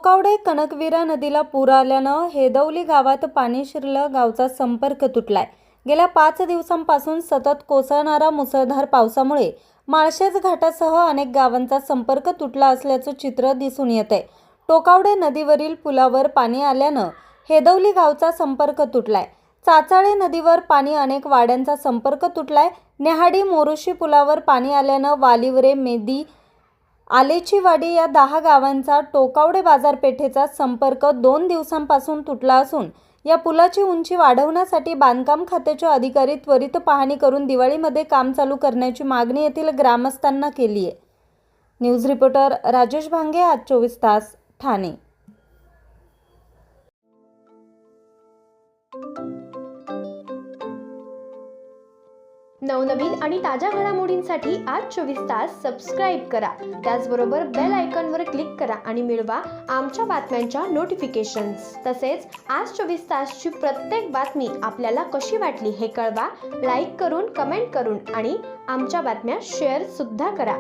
टोकावडे कनकविरा नदीला पूर आल्यानं हेदवली गावात पाणी शिरलं. गावचा संपर्क तुटलाय. गेल्या 5 दिवसांपासून सतत कोसळणाऱ्या मुसळधार पावसामुळे माळशेज घाटासह अनेक गावांचा संपर्क तुटला असल्याचं चित्र दिसून येतंय. टोकावडे नदीवरील पुलावर पाणी आल्यानं हेदवली गावचा संपर्क तुटलाय. चाचाळे नदीवर पाणी अनेक वाड्यांचा संपर्क तुटलाय. नेहाडी मोरुशी पुलावर पाणी आल्यानं वालिवरे, मेदी, आलेचीवाडी या 10 गावांचा टोकावडे बाजारपेठेचा संपर्क 2 दिवसांपासून तुटला असून या पुलाची उंची वाढवण्यासाठी बांधकाम खात्याचे अधिकारी त्वरित पाहणी करून दिवाळीमध्ये काम चालू करण्याची मागणी येथील ग्रामस्थांना केली आहे. न्यूज रिपोर्टर राजेश भांगे, आज 24 तास, ठाणे. नवनवीन आणि ताज्या घडामोडींसाठी आज 24 तास सबस्क्राईब करा. त्याचबरोबर बेल आयकॉनवर क्लिक करा आणि मिळवा आमच्या बातम्यांच्या नोटिफिकेशन्स. तसेच आज 24 तासची प्रत्येक बातमी आपल्याला कशी वाटली हे कळवा. लाईक करून, कमेंट करून आणि आमच्या बातम्या शेअर सुद्धा करा.